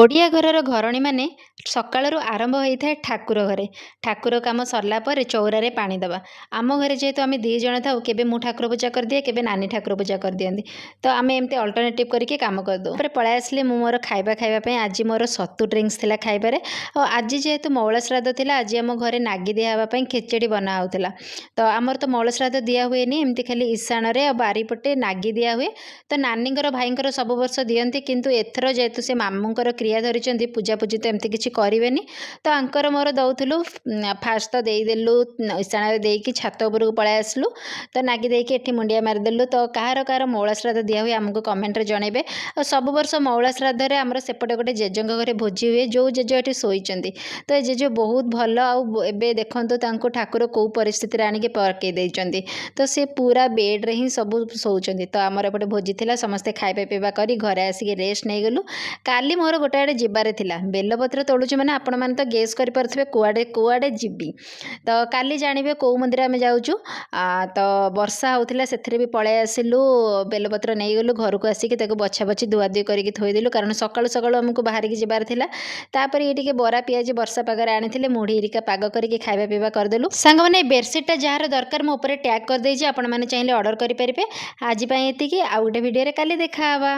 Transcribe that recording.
ଓଡ଼ିଆ ଘରର ଘରଣୀମାନେ ସକାଳରୁ ଆରମ୍ଭ ହୋଇଥାଏ ଠାକୁର ଘରେ। ଠାକୁର କାମ ସରିଲା ପରେ ଚଉରାରେ ପାଣି ଦେବା। ଆମ ଘରେ ଯେହେତୁ ଆମେ ଦୁଇ ଜଣ ଥାଉ, କେବେ ମୁଁ ଠାକୁର ପୂଜା କରିଦିଏ, କେବେ ନାନୀ ଠାକୁର ପୂଜା କରିଦିଅନ୍ତି। ତ ଆମେ ଏମିତି ଅଲ୍ଟରନେଟିଭ୍ କରିକି କାମ କରିଦେଉ। ତାପରେ ପଳାଇ ଆସିଲି ମୁଁ ମୋର ଖାଇବା ପାଇଁ। ଆଜି ମୋର ସତୁ ଡ୍ରିଙ୍କସ୍ ଥିଲା ଖାଇବାରେ। ଆଉ ଆଜି ଯେହେତୁ ମଉଳ ଶ୍ରାଦ୍ଧ ଥିଲା, ଆଜି ଆମ ଘରେ ନାଗି ଦିଆହେବା ପାଇଁ ଖେଚେଡ଼ି ବନା ହେଉଥିଲା। ତ ଆମର ତ ମଉଳ ଶ୍ରାଦ୍ଧ ଦିଆ ହୁଏନି, ଏମିତି ଖାଲି ଇଶାଣରେ ଆଉ ବାରିପଟେ ନାଗି ଦିଆ ହୁଏ। ତ ନାନୀଙ୍କର ଭାଇଙ୍କର ସବୁ ବର୍ଷ ଦିଅନ୍ତି, କିନ୍ତୁ ଏଥର ଯେହେତୁ ସେ ମାମୁଁଙ୍କର କ୍ରିୟା ଧରିଛନ୍ତି, ପୂଜାପୂଜି ତ ଏମିତି କିଛି କରିବେନି, ତ ଆଙ୍କର ମୋର ଦେଉଥିଲୁ। ଫାଷ୍ଟ ତ ଦେଇଦେଲୁ ଇଶାଣରେ ଦେଇକି ଛାତ ଉପରକୁ ପଳାଇ ଆସିଲୁ। ତ ନାଗି ଦେଇକି ଏଠି ମୁଣ୍ଡିଆ ମାରିଦେଲୁ। ତ କାହାର କାହାର ମଉଳା ଶ୍ରାଦ୍ଧ ଦିଆ ହୁଏ ଆମକୁ କମେଣ୍ଟରେ ଜଣାଇବେ। ଆଉ ସବୁ ବର୍ଷ ମଉଳା ଶ୍ରାଦ୍ଧରେ ଆମର ସେପଟେ ଗୋଟେ ଜେଜେଙ୍କ ଘରେ ଭୋଜି ହୁଏ, ଯେଉଁ ଜେଜେ ଏଠି ଶୋଇଛନ୍ତି। ତ ଏ ଜେଜେ ବହୁତ ଭଲ, ଆଉ ଏବେ ଦେଖନ୍ତୁ ତାଙ୍କୁ ଠାକୁର କେଉଁ ପରିସ୍ଥିତିରେ ଆଣିକି ପକାଇ ଦେଇଛନ୍ତି। ତ ସେ ପୁରା ବେଡ଼୍ରେ ହିଁ ସବୁ ଶୋଉଛନ୍ତି। ତ ଆମର ଏପଟେ ଭୋଜି ଥିଲା, ସମସ୍ତେ ଖାଇବା ପିଇବା କରି ଘରେ ଆସିକି ରେଷ୍ଟ ନେଇଗଲୁ। କାଲି ମୋର ଗୋଟେ ଆଡ଼େ ଯିବାରେ ଥିଲା। ବେଲପତ୍ର ତୋଳୁଛି ମାନେ ଆପଣମାନେ ତ ଗେସ୍ କରିପାରୁଥିବେ କୁଆଡ଼େ ଯିବି। ତ କାଲି ଜାଣିବେ କେଉଁ ମନ୍ଦିର ଆମେ ଯାଉଛୁ। ତ ବର୍ଷା ହେଉଥିଲା, ସେଥିରେ ବି ପଳାଇ ଆସିଲୁ। ବେଲପତ୍ର ନେଇଗଲୁ, ଘରକୁ ଆସିକି ତାକୁ ବଛାବଛି ଧୁଆଧୁଇ କରିକି ଥୋଇଦେଲୁ, କାରଣ ସକାଳୁ ସକାଳୁ ଆମକୁ ବାହାରିକି ଯିବାର ଥିଲା। ତାପରେ ଇଏ ଟିକେ ବରା ପିଆଜି ବର୍ଷା ପାଗରେ ଆଣିଥିଲେ, ମୁଢ଼ି ହେରିକା ପାଗ କରିକି ଖାଇବା ପିଇବା କରିଦେଲୁ। ସାଙ୍ଗମାନେ ଏ ବେଡ଼ସିଟ୍ଟା ଯାହାର ଦରକାର ମୁଁ ଉପରେ ଟ୍ୟାଗ୍ କରିଦେଇଛି, ଆପଣମାନେ ଚାହିଁଲେ ଅର୍ଡ଼ର କରିପାରିବେ। ଆଜି ପାଇଁ ଏତିକି, ଆଉ ଗୋଟେ ଭିଡ଼ିଓରେ କାଲି ଦେଖାହେବା।